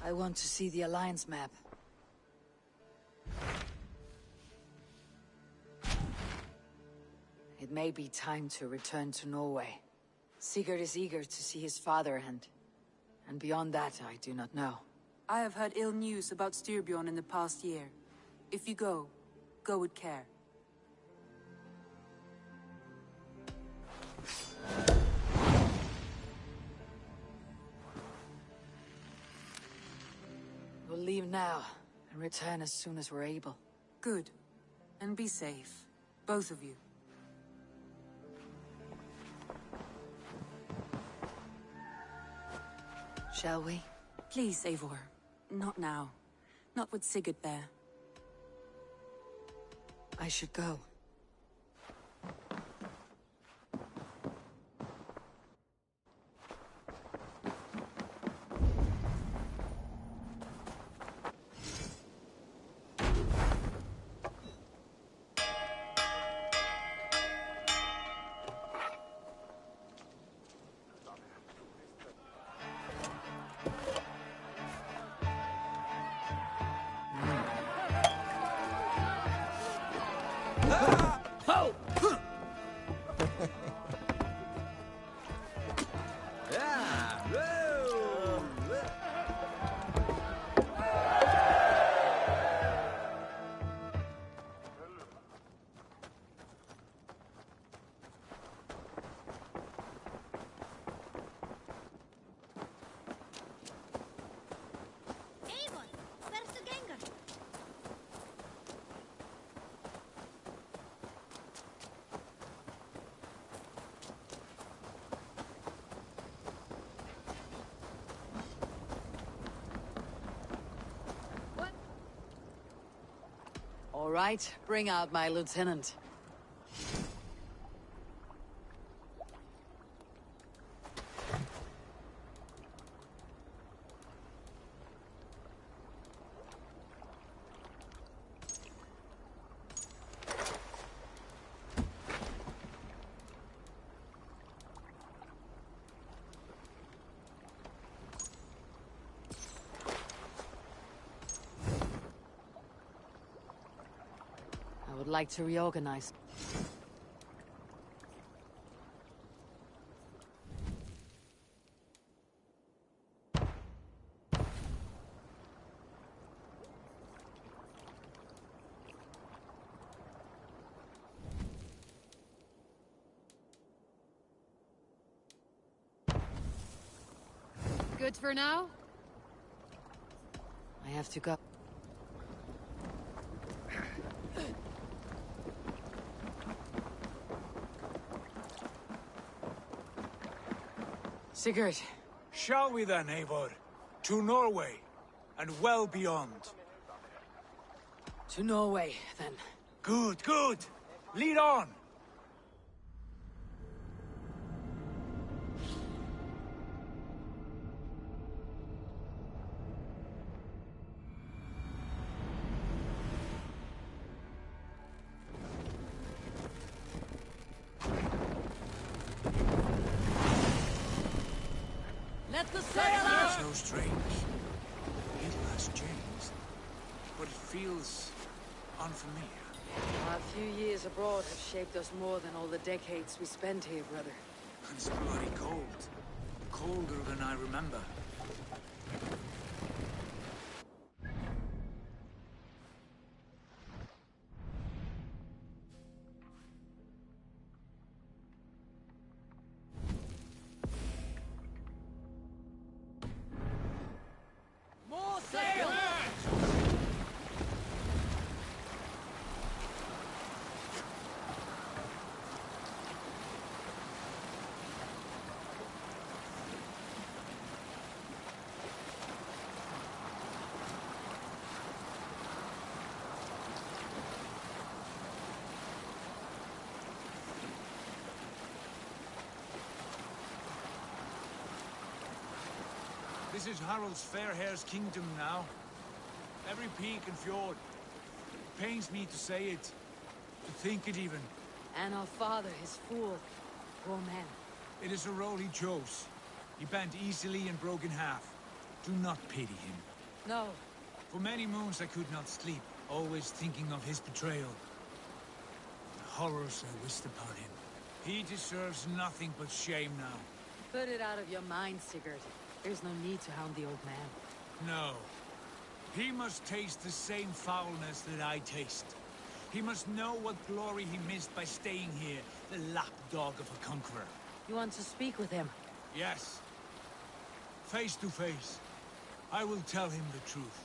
I want to see the Alliance map. It may be time to return to Norway. Sigurd is eager to see his father, and beyond that, I do not know. I have heard ill news about Styrbjorn in the past year. If you go with care. We'll leave now, and return as soon as we're able. Good. And be safe. Both of you. Shall we? Please, Eivor. Not now. Not with Sigurd there. I should go. All right, bring out my lieutenant. I would like to reorganize. Good for now? I have to go. Sigurd. Shall we then, Eivor? To Norway, and well beyond. To Norway, then. Good, good! Lead on! Let the sail out! So strange. Little has changed, but it feels unfamiliar. A few years abroad have shaped us more than all the decades we spent here, brother. And it's bloody cold. Colder than I remember. More sail! This is Harald's fair hair's kingdom now. Every peak and fjord. It pains me to say it, to think it even. And our father, his fool. Poor man. It is a role he chose. He bent easily and broke in half. Do not pity him. No. For many moons I could not sleep, always thinking of his betrayal. The horrors I wished upon him. He deserves nothing but shame now. Put it out of your mind, Sigurd. There's no need to hound the old man. No. He must taste the same foulness that I taste. He must know what glory he missed by staying here, the lapdog of a conqueror. You want to speak with him? Yes. Face to face. I will tell him the truth.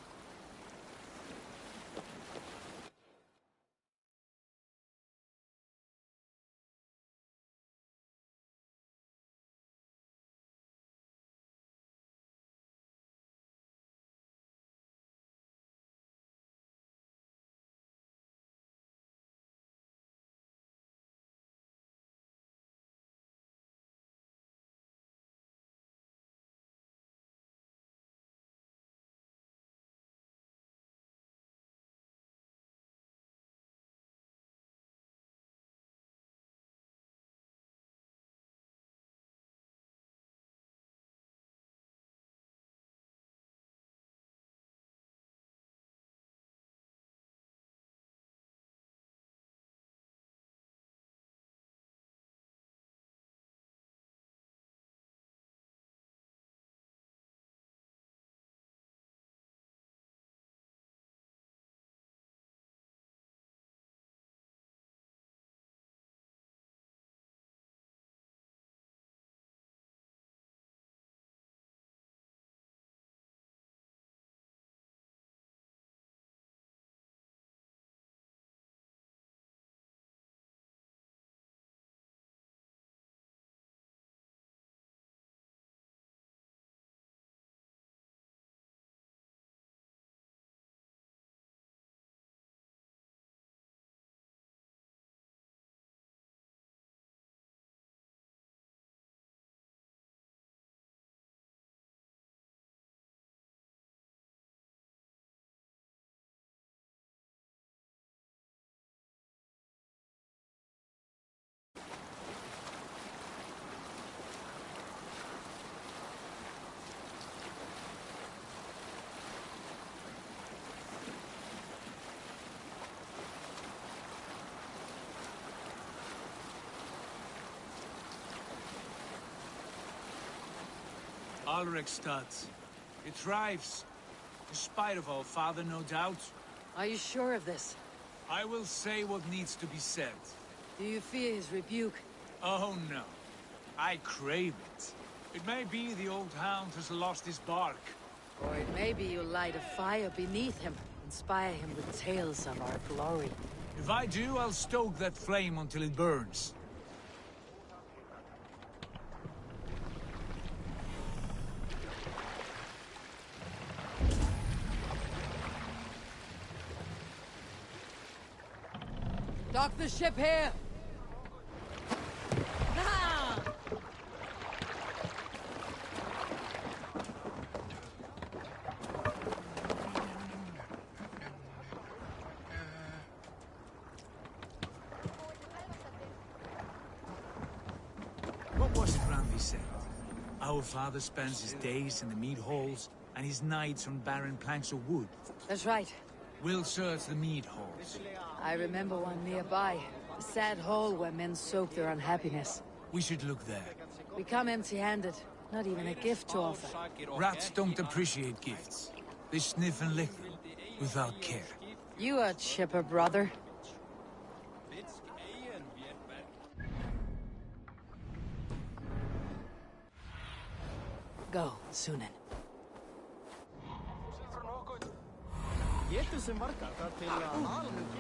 Alrekstad. It thrives. Despite of all father, no doubt. Are you sure of this? I will say what needs to be said. Do you fear his rebuke? Oh no. I crave it. It may be the old hound has lost his bark. Or it may be you light a fire beneath him, inspire him with tales of our glory. If I do, I'll stoke that flame until it burns. Dock the ship here! Ah! What was it Randy said? Our father spends his days in the mead halls and his nights on barren planks of wood. That's right. We'll search the mead halls. I remember one nearby. A sad hole where men soak their unhappiness. We should look there. We come empty-handed. Not even a gift to offer. Rats don't appreciate gifts. They sniff and lick them, without care. You a chipper, brother. Go, Sunan. Getur sem margar þar til að almennt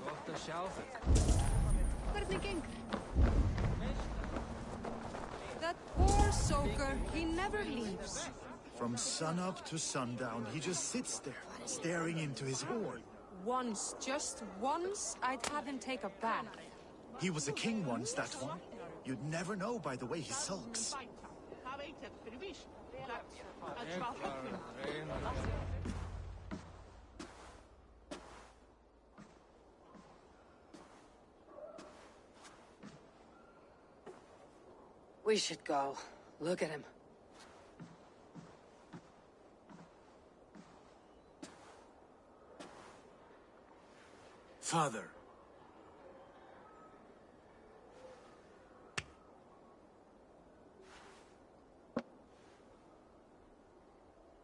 Gott að sjá þig. Hvernig gengur? That poor soaker, he never leaves. From sunup to sundown, he just sits there, staring into his horn. Once, just once, I'd have him take a bath. He was a king once, that one. You'd never know by the way he sulks. We should go. Look at him. Father.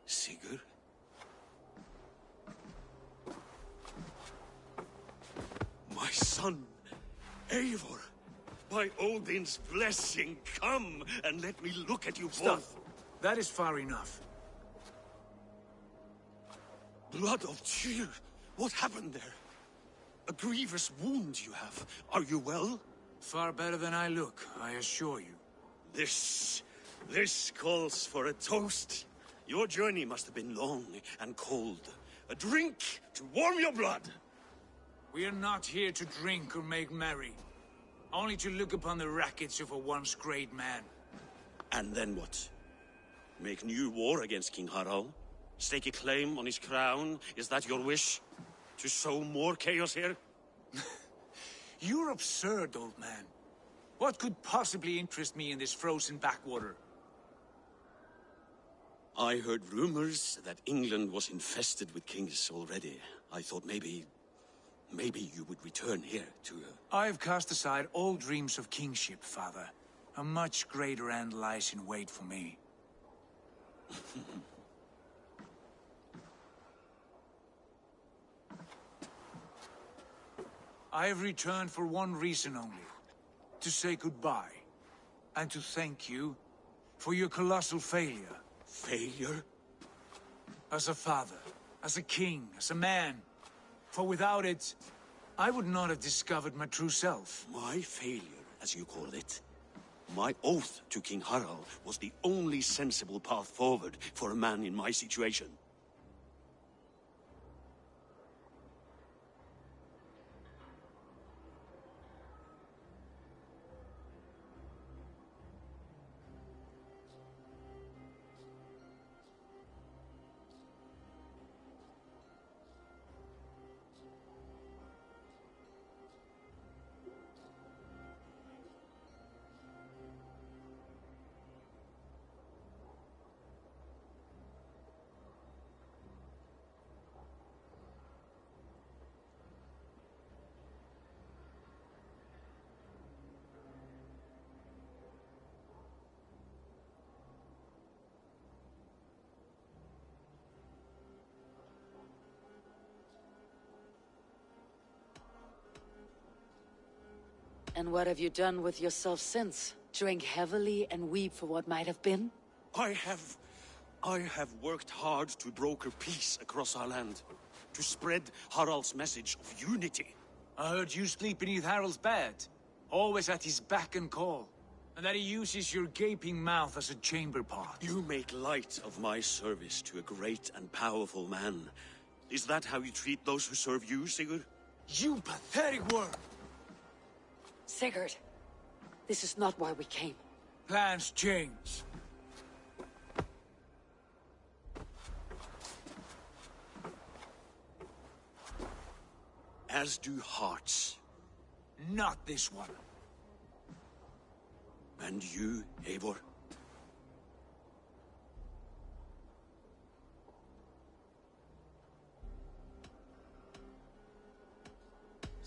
Sigurd? My son, Eivor! By Odin's blessing, come and let me look at you Stop. both. That is far enough. Blood of Tyr! What happened there? A grievous wound you have. Are you well? Far better than I look, I assure you. This calls for a toast. Your journey must have been long and cold. A drink to warm your blood. We are not here to drink or make merry. Only to look upon the rackets of a once great man. And then what? Make new war against King Harald? Stake a claim on his crown? Is that your wish? To sow more chaos here? You're absurd, old man. What could possibly interest me in this frozen backwater? I heard rumors that England was infested with kings already. I thought maybe you would return here to... I've cast aside all dreams of kingship, father. A much greater end lies in wait for me. I have returned for one reason only. To say goodbye. And to thank you for your colossal failure. Failure? As a father, as a king, as a man. For without it, I would not have discovered my true self. My failure, as you call it. My oath to King Harald was the only sensible path forward for a man in my situation. And what have you done with yourself since? Drink heavily and weep for what might have been? I have worked hard to broker peace across our land. To spread Harald's message of unity. I heard you sleep beneath Harald's bed. Always at his beck and call. And that he uses your gaping mouth as a chamber pot. You make light of my service to a great and powerful man. Is that how you treat those who serve you, Sigurd? You pathetic worm! Sigurd, this is not why we came. Plans change. As do hearts. Not this one. And you, Eivor?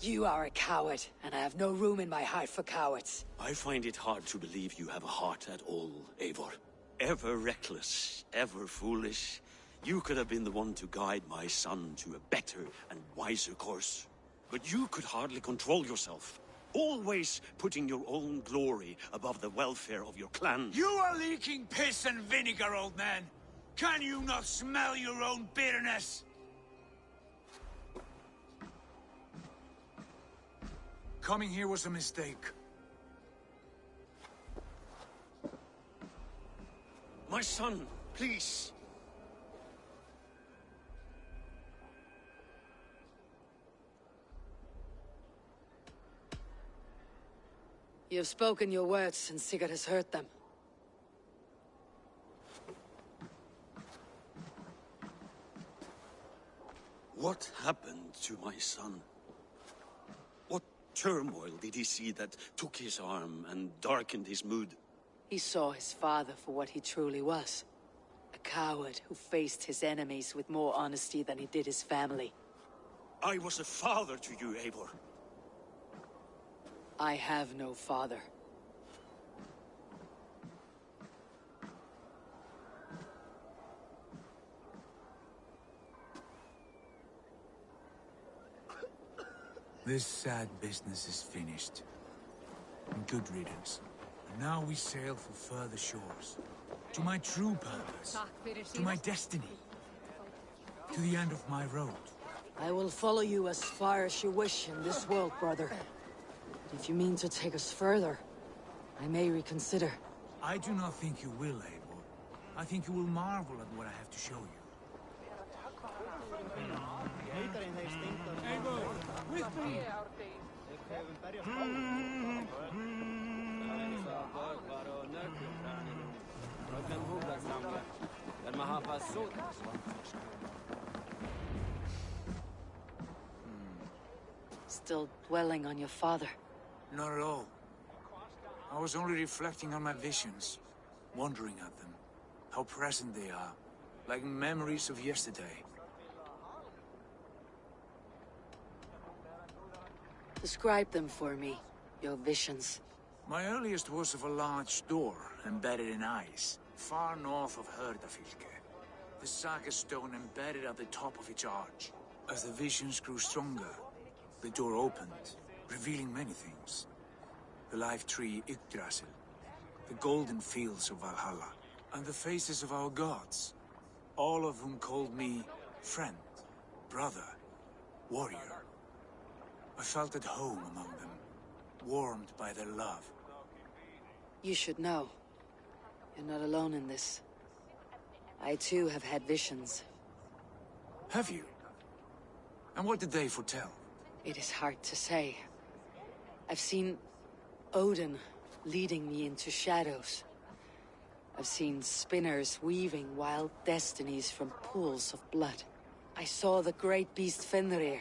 You are a coward, and I have no room in my heart for cowards. I find it hard to believe you have a heart at all, Eivor. Ever reckless, ever foolish. You could have been the one to guide my son to a better and wiser course. But you could hardly control yourself. Always putting your own glory above the welfare of your clan. You are leaking piss and vinegar, old man! Can you not smell your own bitterness? Coming here was a mistake. My son, please. You have spoken your words, and Sigurd has heard them. What happened to my son? What turmoil did he see that took his arm and darkened his mood? He saw his father for what he truly was. A coward who faced his enemies with more honesty than he did his family. I was a father to you, Eivor. I have no father. This sad business is finished. And good riddance. And now we sail for further shores. To my true purpose. To my destiny. To the end of my road. I will follow you as far as you wish in this world, brother. But if you mean to take us further, I may reconsider. I do not think you will, Eivor. I think you will marvel at what I have to show you. Eivor, with me! Still dwelling on your father? Not at all. I was only reflecting on my visions, wondering at them. How present they are, like memories of yesterday. Describe them for me, your visions. My earliest was of a large door embedded in ice, far north of HORDAFYLKE. The saga stone embedded at the top of its arch. As the visions grew stronger, the door opened, revealing many things. The life tree Yggdrasil, the golden fields of Valhalla, and the faces of our gods, all of whom called me friend, brother, warrior. I felt at home among them, warmed by their love. You should know. You're not alone in this. I too have had visions. Have you? And what did they foretell? It is hard to say. I've seen Odin leading me into shadows. I've seen spinners weaving wild destinies from pools of blood. I saw the great beast Fenrir,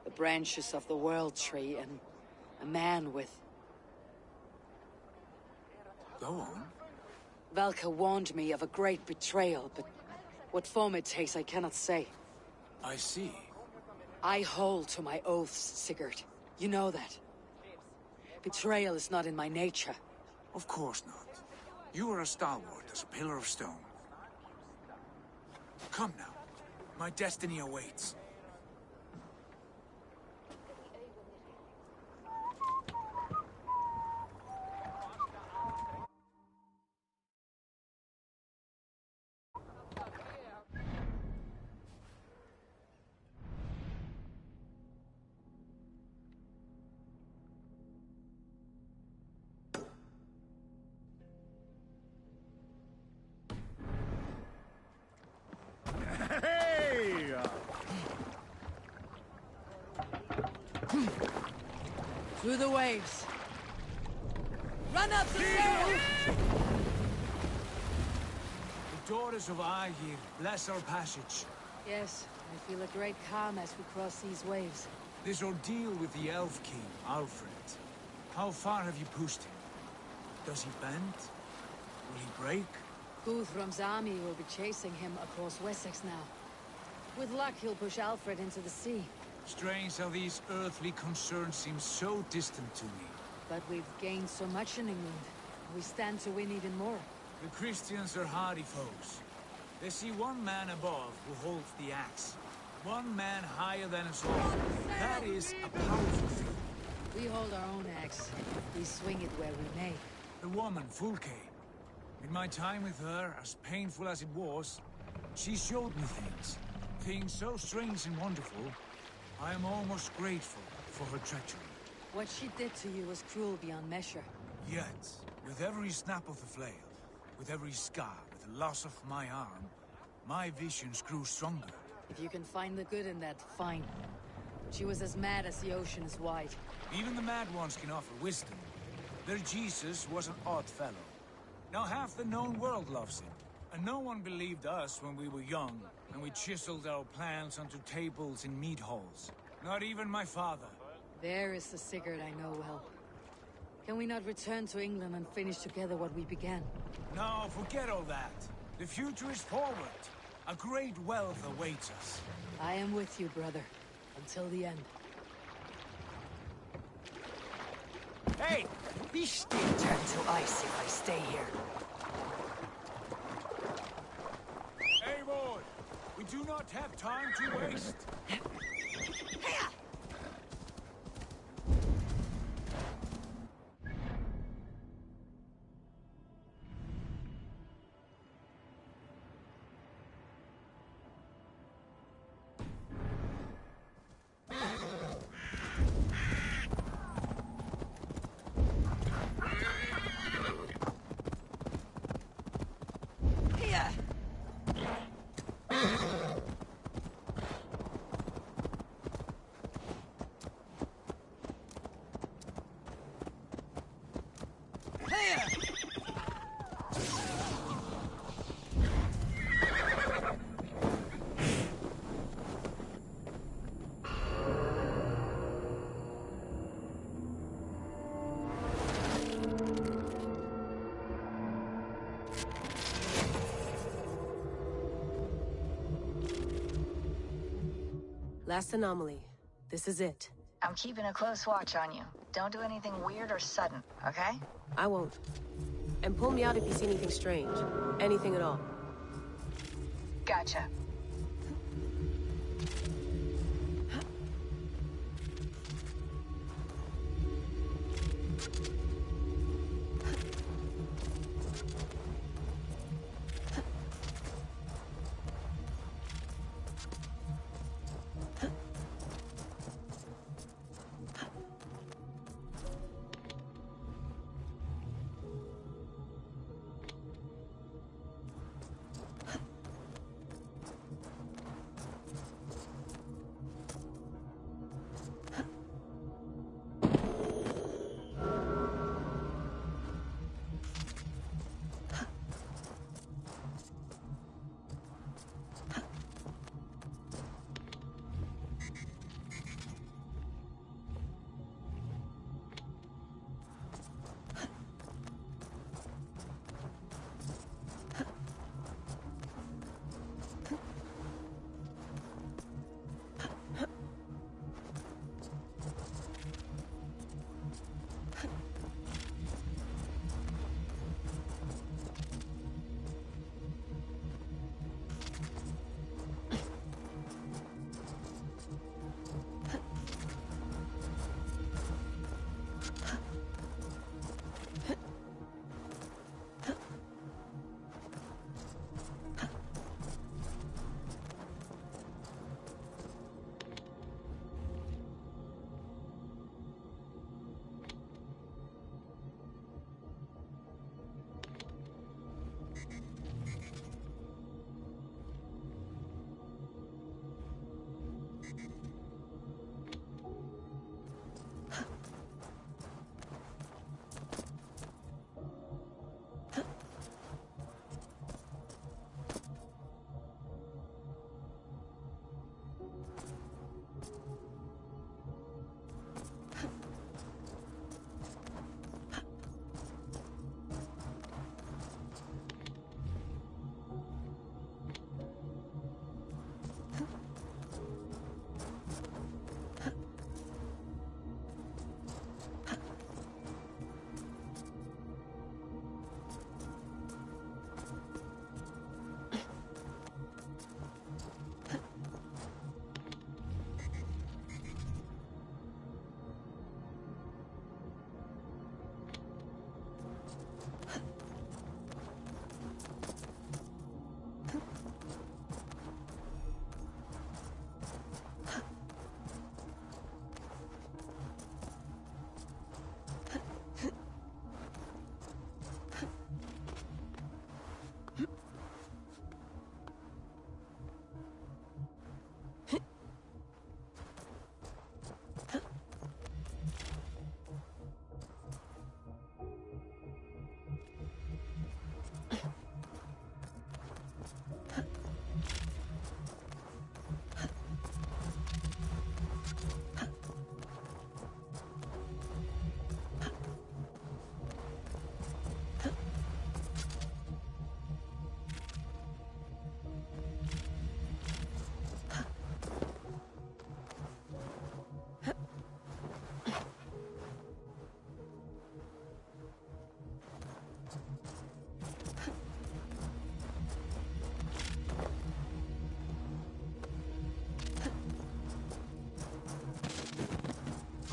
the branches of the World Tree, and a man with... Go on. Valka warned me of a great betrayal, but what form it takes I cannot say. I see. I hold to my oaths, Sigurd. You know that. Betrayal is not in my nature. Of course not. You are a stalwart as a pillar of stone. Come now. My destiny awaits. Hey! Through the waves. Run up the sail! The daughters of Aegir, bless our passage. Yes, I feel a great calm as we cross these waves. This ordeal with the Elf King, Alfred. How far have you pushed him? Does he bend? Will he break? Guthrum's army will be chasing him across Wessex now. With luck, he'll push Alfred into the sea. Strange how these earthly concerns seem so distant to me. But we've gained so much in England. We stand to win even more. The Christians are hardy foes. They see one man above who holds the axe. One man higher than us all. That is a powerful thing. We hold our own axe. We swing it where we may. The woman, Fulke. In my time with her, as painful as it was, she showed me things. Things so strange and wonderful. I am almost grateful for her treachery. What she did to you was cruel beyond measure. Yet, with every snap of the flail, with every scar, with the loss of my arm, my visions grew stronger. If you can find the good in that, fine. She was as mad as the ocean is wide. Even the mad ones can offer wisdom. Their Jesus was an odd fellow. Now half the known world loves him. And no one believed us when we were young, and we chiseled our plans onto tables in mead halls. Not even my father. There is the Sigurd I know well. Can we not return to England and finish together what we began? No, forget all that. The future is forward. A great wealth awaits us. I am with you, brother. Until the end. Hey! This skin turn to ice if I stay here. Eivor! We do not have time to waste. Last anomaly. This is it. I'm keeping a close watch on you. Don't do anything weird or sudden, okay? I won't. And pull me out if you see anything strange. Anything at all. Gotcha.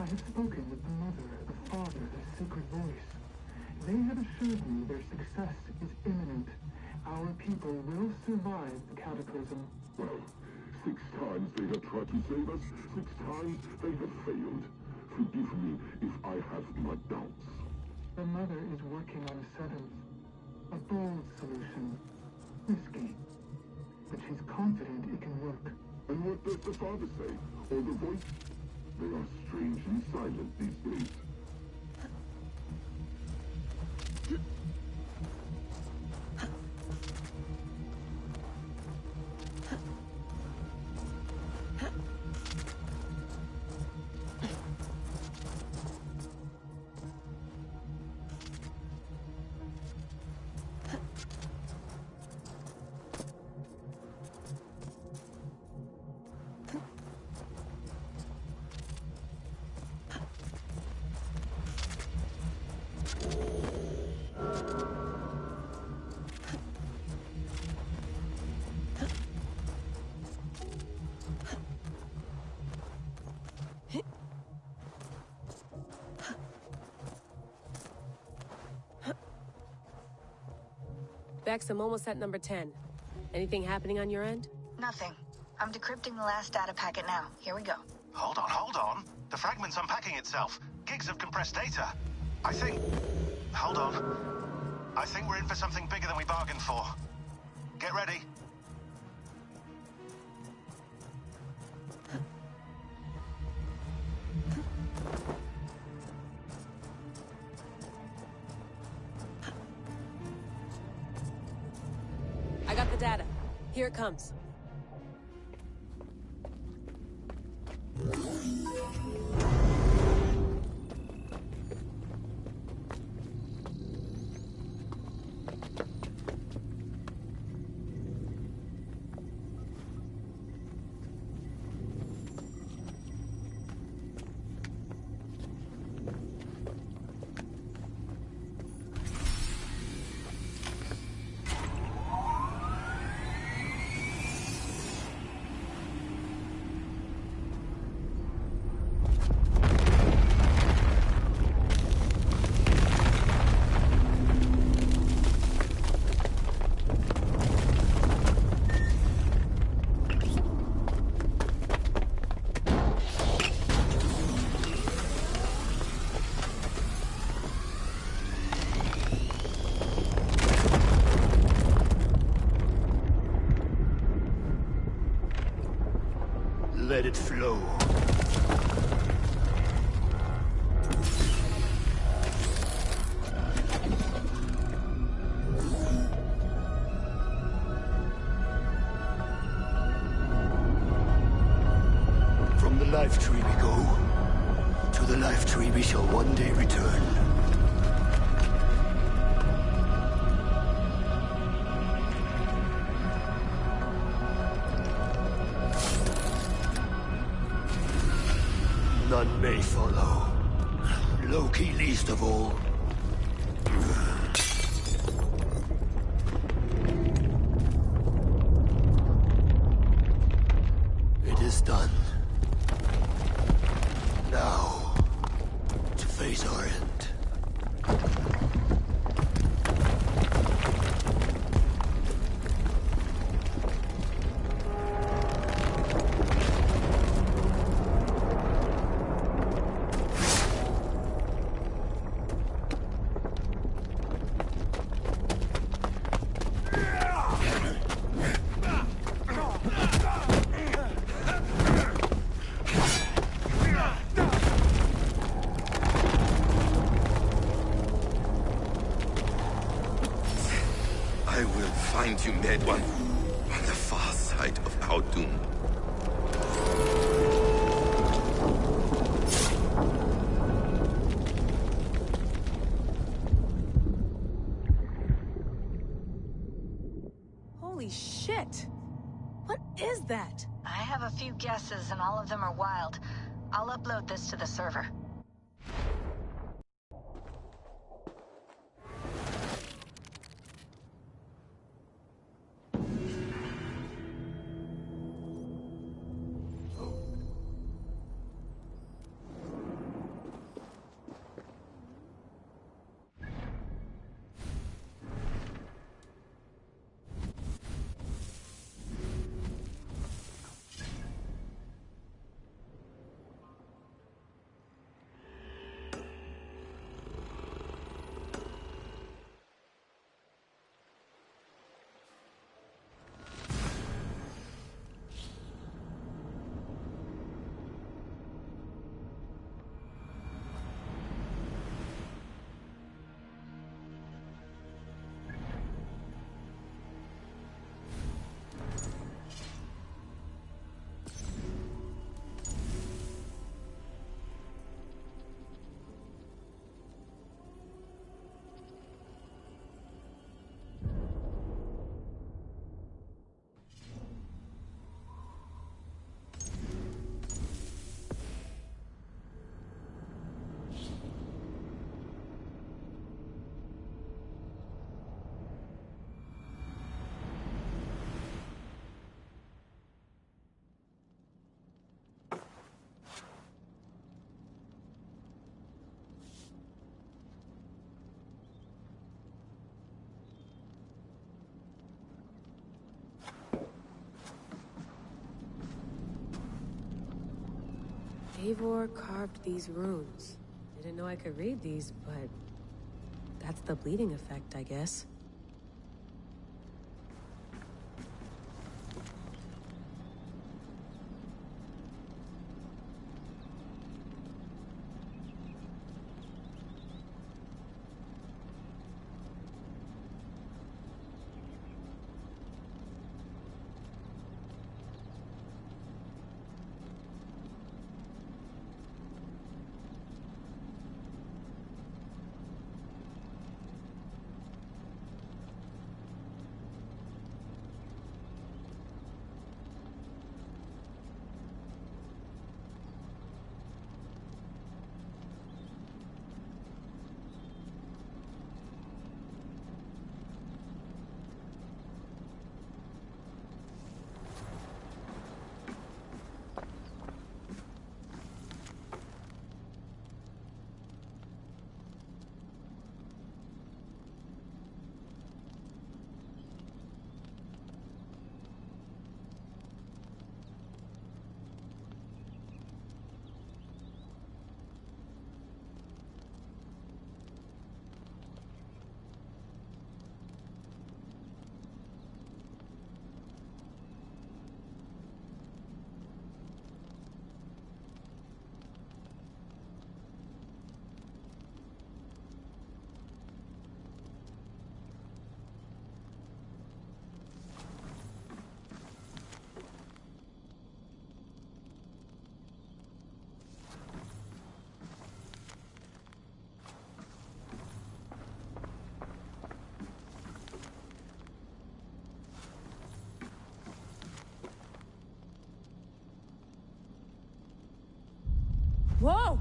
have spoken with the mother, the father, the sacred voice. They have assured me their success is imminent. Our people will survive the cataclysm. Well, 6 times they have tried to save us, 6 times they have failed. Forgive me if I have my doubts. The mother is working on a 7th. A bold solution. Risky. But she's confident it can work. And what does the father say? Or the voice? They are strangely silent these days. Bex, I'm almost at number 10. Anything happening on your end? Nothing. I'm decrypting the last data packet now. Here we go. Hold on. The fragment's unpacking itself. Gigs of compressed data. I think... Hold on. I think we're in for something bigger than we bargained for. Get ready. I got the data. Here it comes. Let it flow. From the life tree we go. To the life tree we shall one day return. None may follow. Loki least of all. It is done. Now, to face our end. I will find you, Mad One, on the far side of our doom. Holy shit! What is that? I have a few guesses, and all of them are wild. I'll upload this to the server. Eivor carved these runes. Didn't know I could read these, but that's the bleeding effect, I guess. Whoa!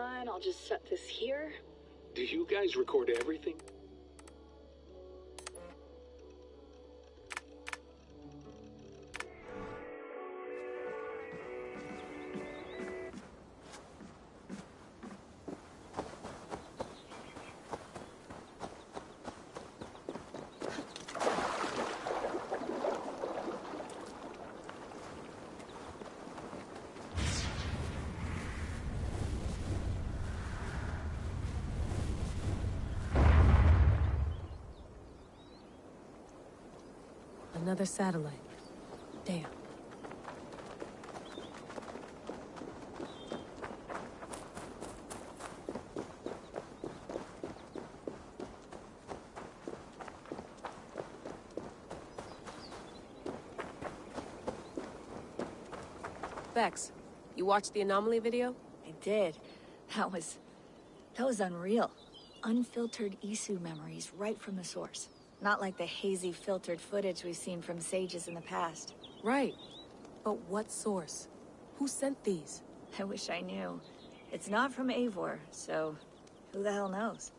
fine. I'll just set this here. Do you guys record everything? Another satellite. Damn. Bex, you watched the anomaly video? I did. That was unreal. Unfiltered Isu memories right from the source. Not like the hazy, filtered footage we've seen from sages in the past. Right. But what source? Who sent these? I wish I knew. It's not from Eivor, so who the hell knows?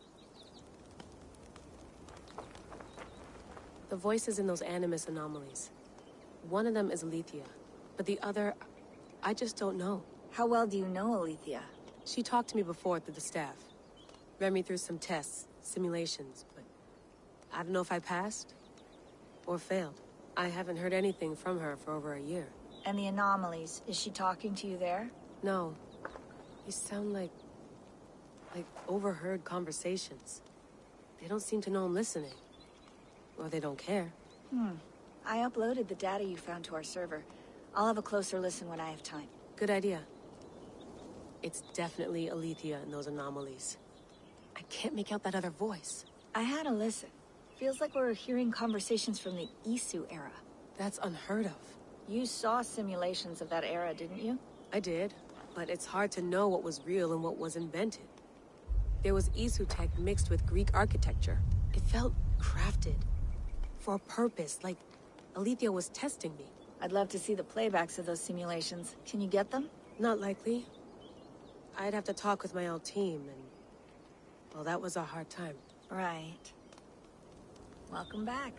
The voices in those animus anomalies. One of them is Alethea, but the other, I just don't know. How well do you know Alethea? She talked to me before through the staff. Ran me through some tests, simulations, but I don't know if I passed or failed. I haven't heard anything from her for over a year. And the anomalies, is she talking to you there? No. You sound like overheard conversations. They don't seem to know I'm listening. Or they don't care. I uploaded the data you found to our server. I'll have a closer listen when I have time. Good idea. It's definitely Alethea in those anomalies. I can't make out that other voice. I had a listen. Feels like we're hearing conversations from the Isu era. That's unheard of. You saw simulations of that era, didn't you? I did, but it's hard to know what was real and what was invented. There was Isu tech mixed with Greek architecture. It felt crafted. For a purpose, like Alethea was testing me. I'd love to see the playbacks of those simulations. Can you get them? Not likely. I'd have to talk with my old team, and... well, that was a hard time. Right. Welcome back.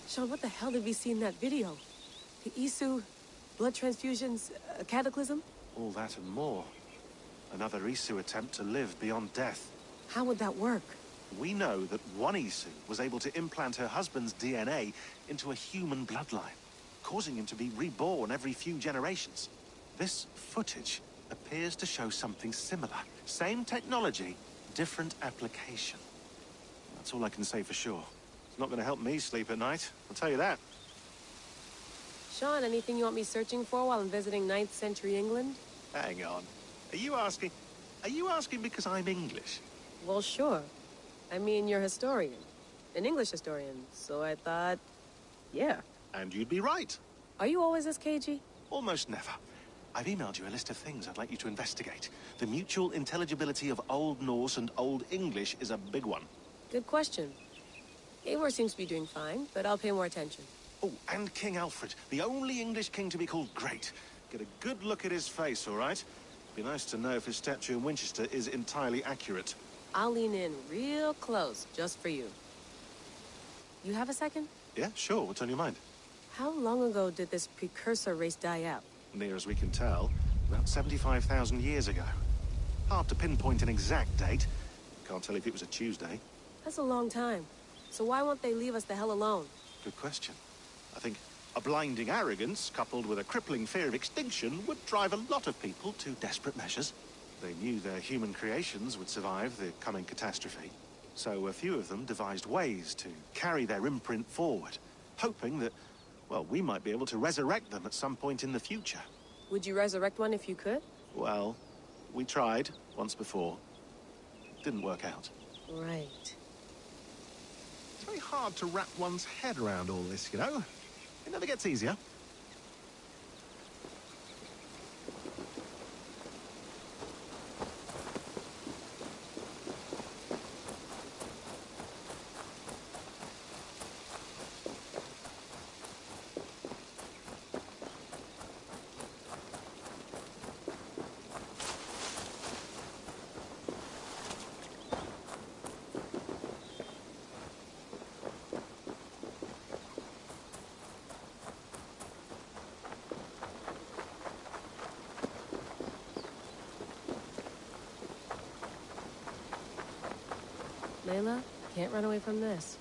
Sean, what the hell did we see in that video? The Isu, blood transfusions, a cataclysm? All that and more. Another Isu attempt to live beyond death. How would that work? We know that one Isu was able to implant her husband's DNA into a human bloodline, causing him to be reborn every few generations. This footage appears to show something similar. Same technology, different application. That's all I can say for sure. It's not going to help me sleep at night, I'll tell you that. Sean, anything you want me searching for while I'm visiting 9th century England? Hang on. Are you asking because I'm English? Well, sure. I mean, you're a historian. An English historian, so I thought... yeah. And you'd be right. Are you always this cagey? Almost never. I've emailed you a list of things I'd like you to investigate. The mutual intelligibility of Old Norse and Old English is a big one. Good question. Eivor seems to be doing fine, but I'll pay more attention. Oh, and King Alfred, the only English king to be called great. Get a good look at his face, all right? Be nice to know if his statue in Winchester is entirely accurate. I'll lean in real close, just for you. You have a second? Yeah, sure. What's on your mind? How long ago did this precursor race die out? Near as we can tell, about 75,000 years ago. Hard to pinpoint an exact date. Can't tell if it was a Tuesday. That's a long time. So why won't they leave us the hell alone? Good question. I think a blinding arrogance, coupled with a crippling fear of extinction, would drive a lot of people to desperate measures. They knew their human creations would survive the coming catastrophe. So a few of them devised ways to carry their imprint forward, hoping that, well, we might be able to resurrect them at some point in the future. Would you resurrect one if you could? Well, we tried once before. Didn't work out. Right. It's very hard to wrap one's head around all this, you know? It never gets easier. Layla, can't run away from this.